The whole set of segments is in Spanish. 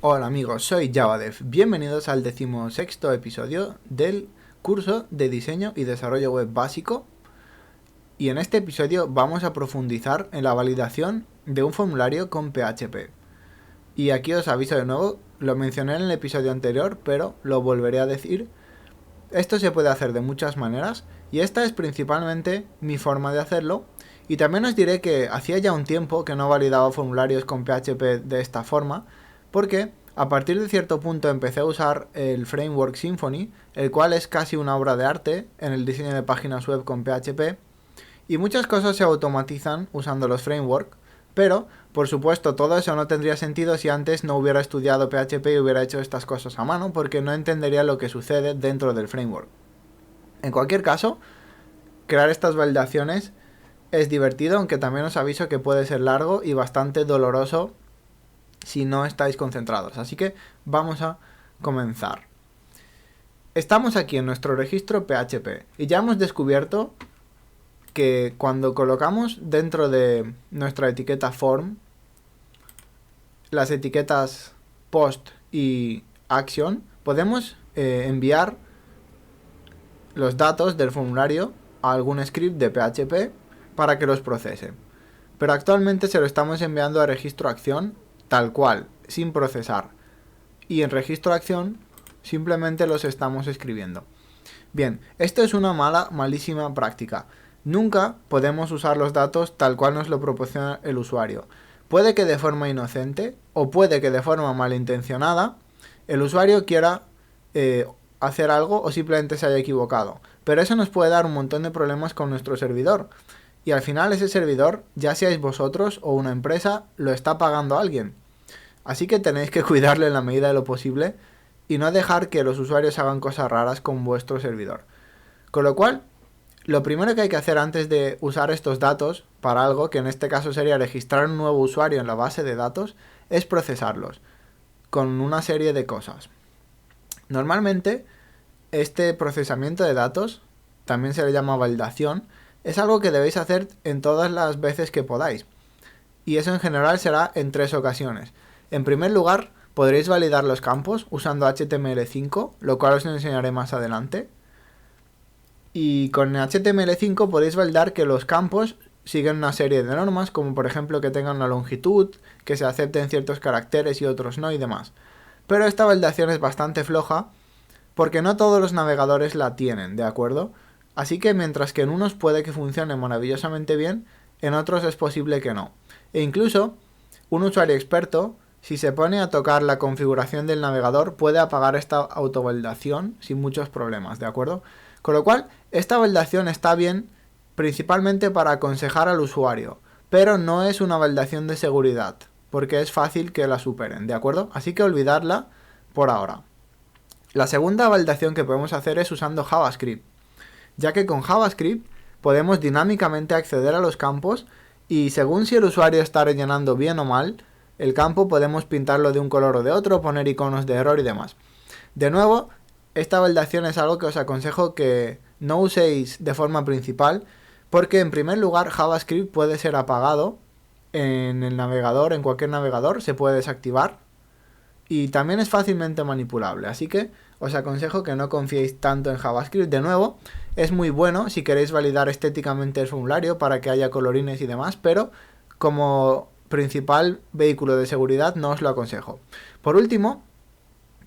Hola amigos, soy JavaDev. Bienvenidos al 16º episodio del curso de diseño y desarrollo web básico. Y en este episodio vamos a profundizar en la validación de un formulario con PHP. Y aquí os aviso de nuevo, lo mencioné en el episodio anterior, pero lo volveré a decir. Esto se puede hacer de muchas maneras y esta es principalmente mi forma de hacerlo. Y también os diré que hacía ya un tiempo que no validaba formularios con PHP de esta forma, porque a partir de cierto punto empecé a usar el framework Symfony, el cual es casi una obra de arte en el diseño de páginas web con PHP, y muchas cosas se automatizan usando los frameworks, pero, por supuesto, todo eso no tendría sentido si antes no hubiera estudiado PHP y hubiera hecho estas cosas a mano, porque no entendería lo que sucede dentro del framework. En cualquier caso, crear estas validaciones es divertido, aunque también os aviso que puede ser largo y bastante doloroso si no estáis concentrados. Así que vamos a comenzar. Estamos aquí en nuestro registro PHP y ya hemos descubierto que cuando colocamos dentro de nuestra etiqueta form las etiquetas post y action, podemos enviar los datos del formulario a algún script de PHP para que los procese. Pero actualmente se lo estamos enviando a registro acción tal cual, sin procesar. Y en registro acción simplemente los estamos escribiendo. Bien, esto es una malísima práctica. Nunca podemos usar los datos tal cual nos lo proporciona el usuario. Puede que de forma inocente o puede que de forma malintencionada el usuario quiera hacer algo o simplemente se haya equivocado. Pero eso nos puede dar un montón de problemas con nuestro servidor. Y al final ese servidor, ya seáis vosotros o una empresa, lo está pagando a alguien. Así que tenéis que cuidarlo en la medida de lo posible y no dejar que los usuarios hagan cosas raras con vuestro servidor. Con lo cual, lo primero que hay que hacer antes de usar estos datos para algo, que en este caso sería registrar un nuevo usuario en la base de datos, es procesarlos con una serie de cosas. Normalmente, este procesamiento de datos, también se le llama validación, es algo que debéis hacer en todas las veces que podáis. Y eso en general será en 3 ocasiones. En primer lugar, podréis validar los campos usando HTML5, lo cual os enseñaré más adelante. Y con HTML5 podéis validar que los campos siguen una serie de normas, como por ejemplo que tengan una longitud, que se acepten ciertos caracteres y otros no y demás. Pero esta validación es bastante floja, porque no todos los navegadores la tienen, ¿de acuerdo? Así que mientras que en unos puede que funcione maravillosamente bien, en otros es posible que no. E incluso, un usuario experto, si se pone a tocar la configuración del navegador, puede apagar esta autovalidación sin muchos problemas, ¿de acuerdo? Con lo cual, esta validación está bien principalmente para aconsejar al usuario, pero no es una validación de seguridad, porque es fácil que la superen, ¿de acuerdo? Así que olvidadla por ahora. La segunda validación que podemos hacer es usando JavaScript, ya que con JavaScript podemos dinámicamente acceder a los campos y según si el usuario está rellenando bien o mal, el campo podemos pintarlo de un color o de otro, poner iconos de error y demás. De nuevo, esta validación es algo que os aconsejo que no uséis de forma principal, porque en primer lugar JavaScript puede ser apagado en el navegador, en cualquier navegador, se puede desactivar y también es fácilmente manipulable, así que os aconsejo que no confiéis tanto en JavaScript. De nuevo, es muy bueno si queréis validar estéticamente el formulario para que haya colorines y demás, pero como principal vehículo de seguridad no os lo aconsejo. Por último,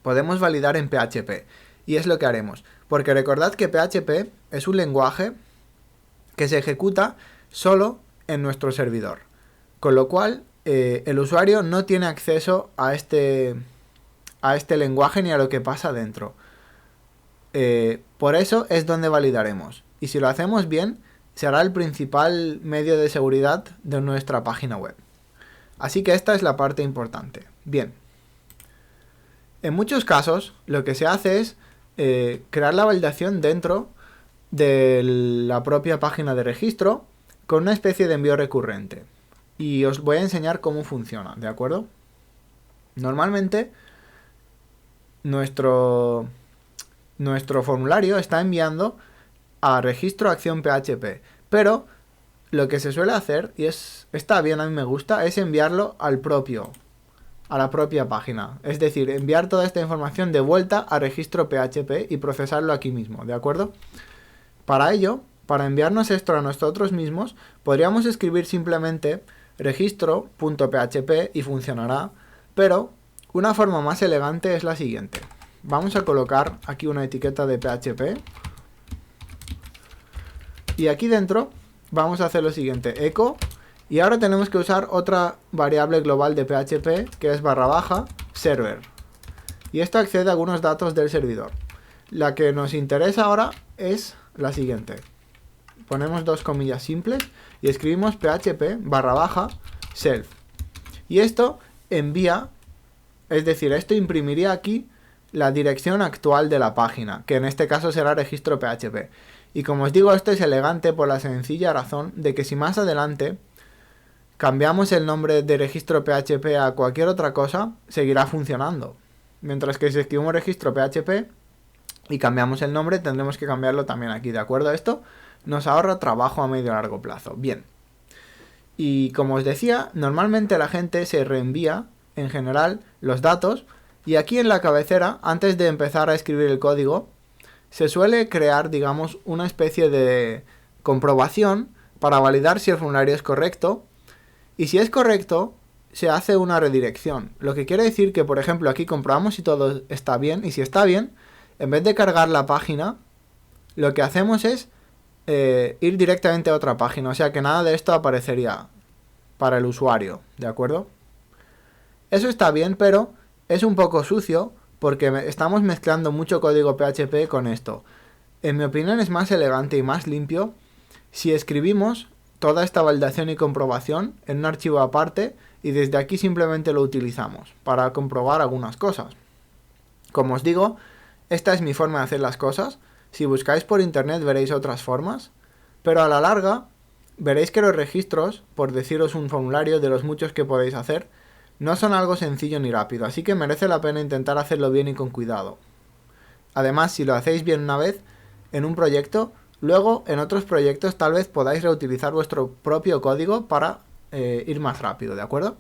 podemos validar en PHP, y es lo que haremos, porque recordad que PHP es un lenguaje que se ejecuta solo en nuestro servidor, con lo cual el usuario no tiene acceso a este lenguaje ni a lo que pasa dentro. Por eso es donde validaremos. Y si lo hacemos bien, será el principal medio de seguridad de nuestra página web. Así que esta es la parte importante. Bien. En muchos casos, lo que se hace es crear la validación dentro de la propia página de registro con una especie de envío recurrente. Y os voy a enseñar cómo funciona, ¿de acuerdo? Normalmente nuestro formulario está enviando a registro acción PHP, pero lo que se suele hacer, y está bien, a mí me gusta, es enviarlo al propio a la propia página. Es decir, enviar toda esta información de vuelta a registro PHP y procesarlo aquí mismo, ¿de acuerdo? Para ello, para enviarnos esto a nosotros mismos, podríamos escribir simplemente registro.php y funcionará, pero una forma más elegante es la siguiente. Vamos a colocar aquí una etiqueta de PHP y aquí dentro vamos a hacer lo siguiente, echo, y ahora tenemos que usar otra variable global de PHP que es /server, y esto accede a algunos datos del servidor. La que nos interesa ahora es la siguiente. Ponemos dos comillas simples y escribimos php/self. Y esto envía, es decir, esto imprimiría aquí la dirección actual de la página, que en este caso será registro PHP. Y como os digo, esto es elegante por la sencilla razón de que si más adelante cambiamos el nombre de registro PHP a cualquier otra cosa, seguirá funcionando. Mientras que si escribimos registro PHP y cambiamos el nombre, tendremos que cambiarlo también aquí, ¿de acuerdo? Esto nos ahorra trabajo a medio y largo plazo. Bien. Y como os decía, normalmente la gente se reenvía, en general, los datos, y aquí en la cabecera, antes de empezar a escribir el código, se suele crear, digamos, una especie de comprobación para validar si el formulario es correcto, y si es correcto, se hace una redirección. Lo que quiere decir que, por ejemplo, aquí comprobamos si todo está bien, y si está bien, en vez de cargar la página, lo que hacemos es ir directamente a otra página, o sea que nada de esto aparecería para el usuario, ¿de acuerdo? Eso está bien, pero es un poco sucio porque estamos mezclando mucho código PHP con esto. En mi opinión es más elegante y más limpio si escribimos toda esta validación y comprobación en un archivo aparte y desde aquí simplemente lo utilizamos para comprobar algunas cosas. Como os digo, esta es mi forma de hacer las cosas. Si buscáis por internet veréis otras formas, pero a la larga veréis que los registros, por deciros un formulario de los muchos que podéis hacer, no son algo sencillo ni rápido, así que merece la pena intentar hacerlo bien y con cuidado. Además, si lo hacéis bien una vez en un proyecto, luego en otros proyectos tal vez podáis reutilizar vuestro propio código para ir más rápido, ¿de acuerdo?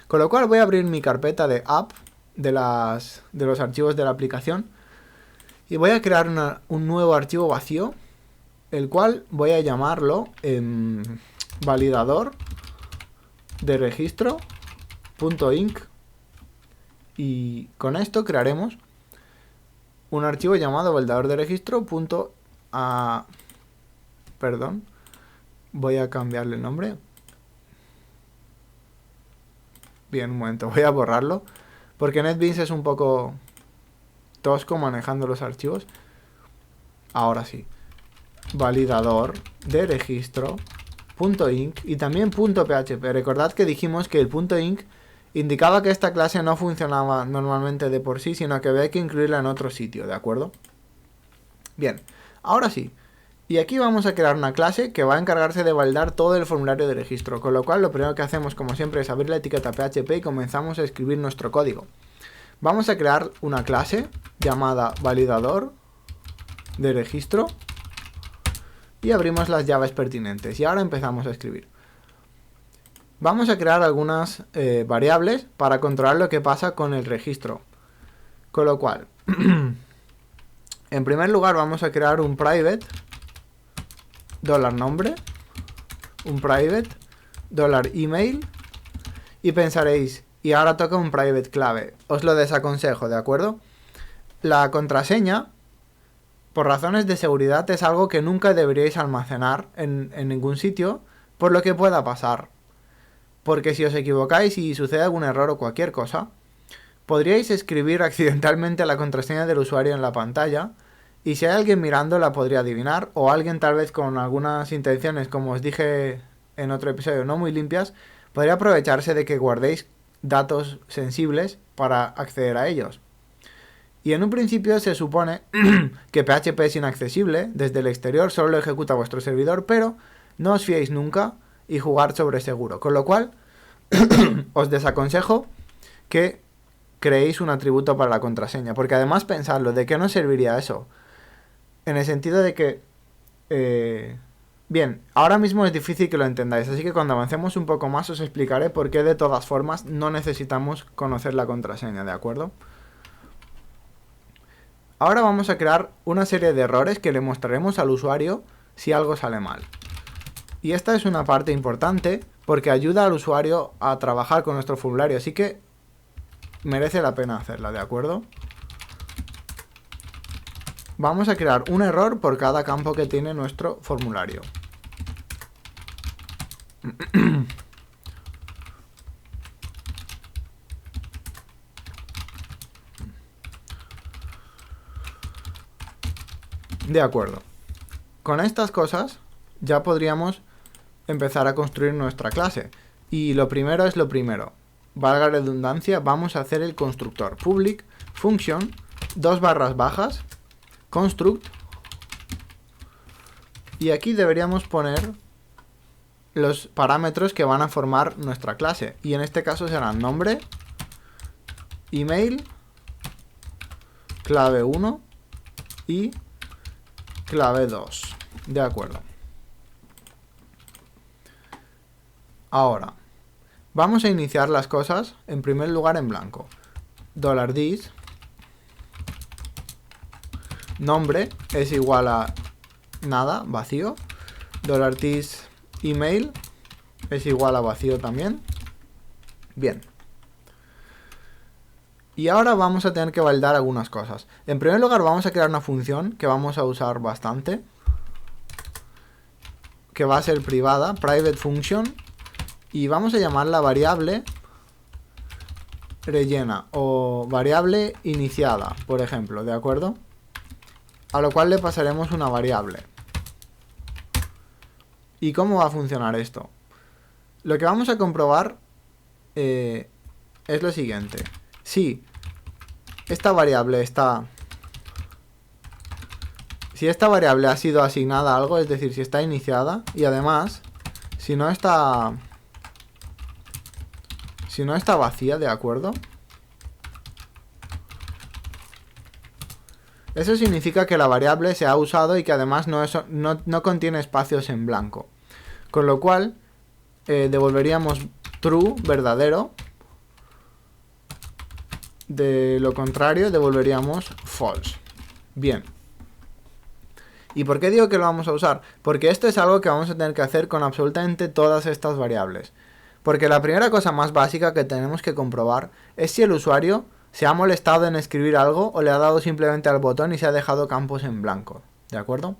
Con lo cual voy a abrir mi carpeta de app de los archivos de la aplicación y voy a crear un nuevo archivo vacío, el cual voy a llamarlo validador de registro.inc, y con esto crearemos un archivo llamado validador de registro.a. Perdón, voy a cambiarle el nombre. Bien, un momento, voy a borrarlo porque NetBeans es un poco tosco manejando los archivos. Ahora sí, validador de registro.inc y también .php. Recordad que dijimos que el .inc indicaba que esta clase no funcionaba normalmente de por sí, sino que había que incluirla en otro sitio, ¿de acuerdo? Bien, ahora sí. Y aquí vamos a crear una clase que va a encargarse de validar todo el formulario de registro, con lo cual lo primero que hacemos, como siempre, es abrir la etiqueta PHP y comenzamos a escribir nuestro código. Vamos a crear una clase llamada validador de registro y abrimos las llaves pertinentes y ahora empezamos a escribir. Vamos a crear algunas variables para controlar lo que pasa con el registro, con lo cual en primer lugar vamos a crear un private $nombre, un private $email y pensaréis, y ahora toca un private clave. Os lo desaconsejo, ¿de acuerdo? La contraseña, por razones de seguridad, es algo que nunca deberíais almacenar en ningún sitio, por lo que pueda pasar. Porque si os equivocáis y sucede algún error o cualquier cosa, podríais escribir accidentalmente la contraseña del usuario en la pantalla, y si hay alguien mirando la podría adivinar, o alguien tal vez con algunas intenciones, como os dije en otro episodio, no muy limpias, podría aprovecharse de que guardéis datos sensibles para acceder a ellos. Y en un principio se supone que PHP es inaccesible, desde el exterior solo lo ejecuta vuestro servidor, pero no os fiéis nunca y jugar sobre seguro. Con lo cual, os desaconsejo que creéis un atributo para la contraseña, porque además pensadlo, ¿de qué nos serviría eso? En el sentido de que Bien, ahora mismo es difícil que lo entendáis, así que cuando avancemos un poco más os explicaré por qué de todas formas no necesitamos conocer la contraseña, ¿de acuerdo? Ahora vamos a crear una serie de errores que le mostraremos al usuario si algo sale mal. Y esta es una parte importante porque ayuda al usuario a trabajar con nuestro formulario, así que merece la pena hacerla, ¿de acuerdo? Vamos a crear un error por cada campo que tiene nuestro formulario. De acuerdo. Con estas cosas ya podríamos empezar a construir nuestra clase. Y lo primero es lo primero. Valga la redundancia, vamos a hacer el constructor. Public function, 2 barras bajas, construct. Y aquí deberíamos poner los parámetros que van a formar nuestra clase. Y en este caso serán nombre, email, clave 1 y clave 2. De acuerdo. Ahora, vamos a iniciar las cosas en primer lugar en blanco. $this, nombre es igual a nada, vacío. $this email es igual a vacío también. Bien. Y ahora vamos a tener que validar algunas cosas. En primer lugar vamos a crear una función que vamos a usar bastante, que va a ser privada, private function, y vamos a llamarla variable rellena o variable iniciada, por ejemplo, ¿de acuerdo? A lo cual le pasaremos una variable. ¿Y cómo va a funcionar esto? Lo que vamos a comprobar es lo siguiente. Si esta variable si esta variable ha sido asignada a algo, es decir, si está iniciada, y además, si no está vacía, ¿de acuerdo? Eso significa que la variable se ha usado y que además no contiene espacios en blanco. Con lo cual, devolveríamos true, verdadero. De lo contrario, devolveríamos false. Bien. ¿Y por qué digo que lo vamos a usar? Porque esto es algo que vamos a tener que hacer con absolutamente todas estas variables. Porque la primera cosa más básica que tenemos que comprobar es si el usuario se ha molestado en escribir algo o le ha dado simplemente al botón y se ha dejado campos en blanco. ¿De acuerdo?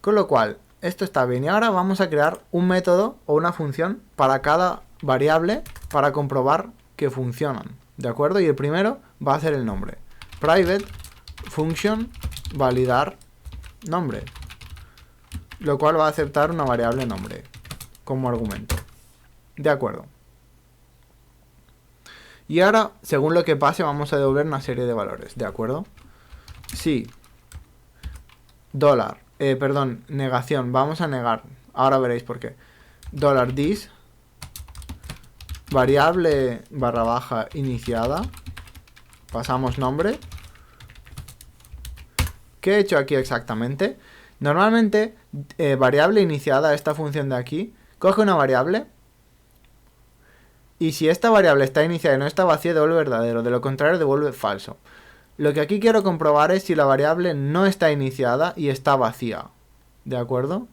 Con lo cual, esto está bien. Y ahora vamos a crear un método o una función para cada variable para comprobar que funcionan. ¿De acuerdo? Y el primero va a ser el nombre. Private function validar nombre. Lo cual va a aceptar una variable nombre como argumento. De acuerdo. Y ahora, según lo que pase, vamos a devolver una serie de valores. ¿De acuerdo? Si negación. Vamos a negar. Ahora veréis por qué. $this variable barra baja iniciada. Pasamos nombre. ¿Qué he hecho aquí exactamente? Normalmente, variable iniciada, esta función de aquí, coge una variable y si esta variable está iniciada y no está vacía, devuelve verdadero. De lo contrario, devuelve falso. Lo que aquí quiero comprobar es si la variable no está iniciada y está vacía. ¿De acuerdo?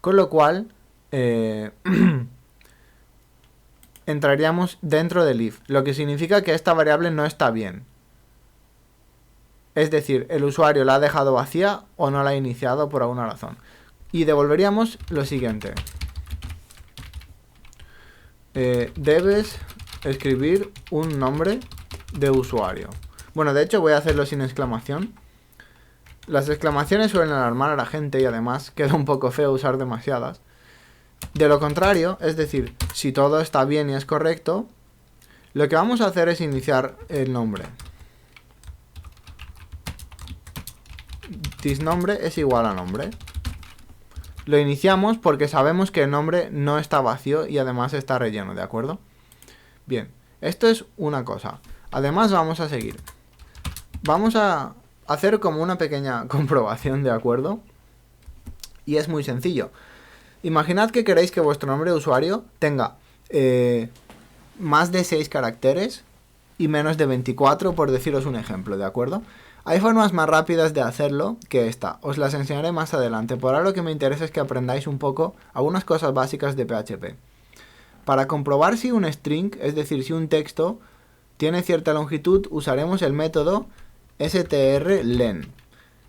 Con lo cual, entraríamos dentro del if, lo que significa que esta variable no está bien. Es decir, el usuario la ha dejado vacía o no la ha iniciado por alguna razón. Y devolveríamos lo siguiente. Debes escribir un nombre de usuario. Bueno, de hecho voy a hacerlo sin exclamación. Las exclamaciones suelen alarmar a la gente y además queda un poco feo usar demasiadas. De lo contrario, es decir, si todo está bien y es correcto, lo que vamos a hacer es iniciar el nombre. ThisNombre es igual a nombre. Lo iniciamos porque sabemos que el nombre no está vacío y además está relleno, ¿de acuerdo? Bien, esto es una cosa. Además vamos a seguir. Vamos a hacer como una pequeña comprobación, ¿de acuerdo? Y es muy sencillo. Imaginad que queréis que vuestro nombre de usuario tenga más de 6 caracteres y menos de 24, por deciros un ejemplo, ¿de acuerdo? Hay formas más rápidas de hacerlo que esta, os las enseñaré más adelante. Por ahora lo que me interesa es que aprendáis un poco algunas cosas básicas de PHP. Para comprobar si un string, es decir, si un texto tiene cierta longitud, usaremos el método strlen,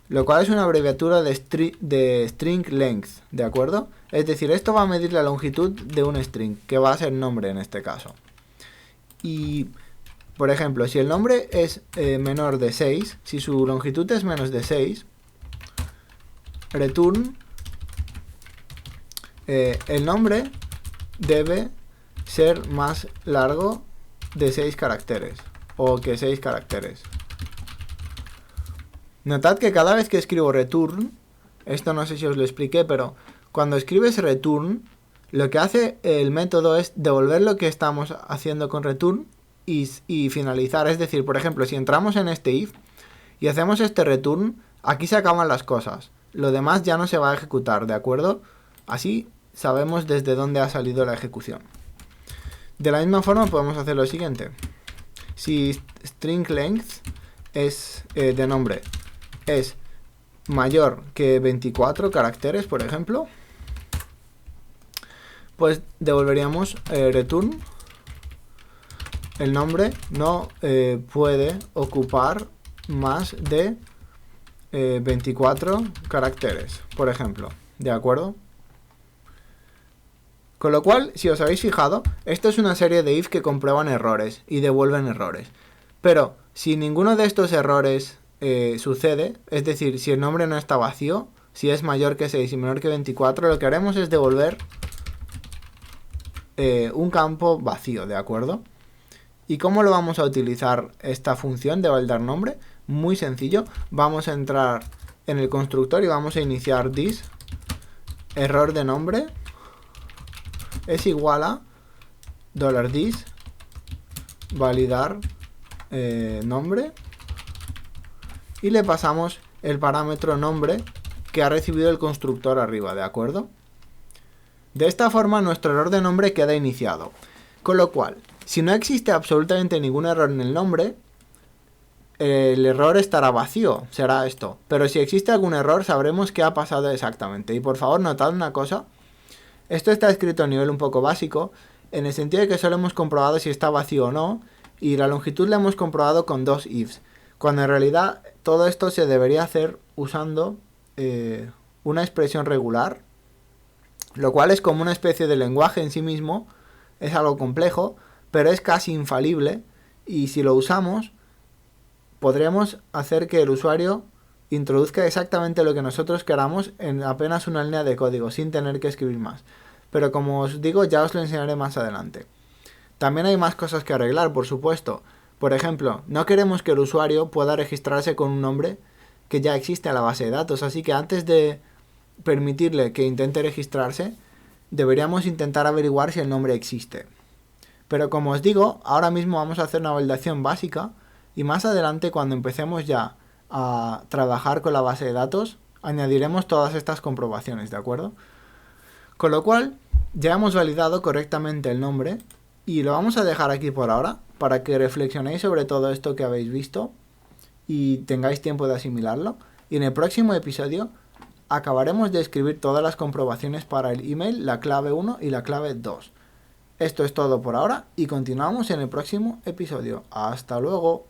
lo cual es una abreviatura de string length, ¿de acuerdo? Es decir, esto va a medir la longitud de un string, que va a ser nombre en este caso. Y, por ejemplo, si el nombre es menor de 6, si su longitud es menos de 6, return, el nombre debe ser más largo de 6 caracteres, o que 6 caracteres. Notad que cada vez que escribo return, esto no sé si os lo expliqué, pero cuando escribes return, lo que hace el método es devolver lo que estamos haciendo con return y finalizar. Es decir, por ejemplo, si entramos en este if y hacemos este return, aquí se acaban las cosas. Lo demás ya no se va a ejecutar, ¿de acuerdo? Así sabemos desde dónde ha salido la ejecución. De la misma forma podemos hacer lo siguiente. Si string length es de nombre es mayor que 24 caracteres, por ejemplo, pues devolveríamos return. El nombre no puede ocupar más de 24 caracteres, por ejemplo, ¿de acuerdo? Con lo cual, si os habéis fijado, esto es una serie de if que comprueban errores y devuelven errores. Pero si ninguno de estos errores sucede, es decir, si el nombre no está vacío, si es mayor que 6 y menor que 24, lo que haremos es devolver un campo vacío, ¿de acuerdo? ¿Y cómo lo vamos a utilizar esta función de validar nombre? Muy sencillo, vamos a entrar en el constructor y vamos a iniciar this error de nombre es igual a $this validar nombre y le pasamos el parámetro nombre que ha recibido el constructor arriba, ¿de acuerdo? De esta forma nuestro error de nombre queda iniciado, con lo cual, si no existe absolutamente ningún error en el nombre, el error estará vacío, será esto. Pero si existe algún error, sabremos qué ha pasado exactamente. Y por favor, notad una cosa. Esto está escrito a nivel un poco básico, en el sentido de que solo hemos comprobado si está vacío o no, y la longitud la hemos comprobado con dos ifs. Cuando en realidad todo esto se debería hacer usando una expresión regular, lo cual es como una especie de lenguaje en sí mismo, es algo complejo, pero es casi infalible, y si lo usamos, podremos hacer que el usuario introduzca exactamente lo que nosotros queramos en apenas una línea de código, sin tener que escribir más. Pero como os digo, ya os lo enseñaré más adelante. También hay más cosas que arreglar, por supuesto. Por ejemplo, no queremos que el usuario pueda registrarse con un nombre que ya existe en la base de datos, así que antes de permitirle que intente registrarse, deberíamos intentar averiguar si el nombre existe. Pero como os digo, ahora mismo vamos a hacer una validación básica y más adelante, cuando empecemos ya a trabajar con la base de datos, añadiremos todas estas comprobaciones, ¿de acuerdo? Con lo cual, ya hemos validado correctamente el nombre y lo vamos a dejar aquí por ahora para que reflexionéis sobre todo esto que habéis visto y tengáis tiempo de asimilarlo. Y en el próximo episodio acabaremos de escribir todas las comprobaciones para el email, la clave 1 y la clave 2. Esto es todo por ahora y continuamos en el próximo episodio. ¡Hasta luego!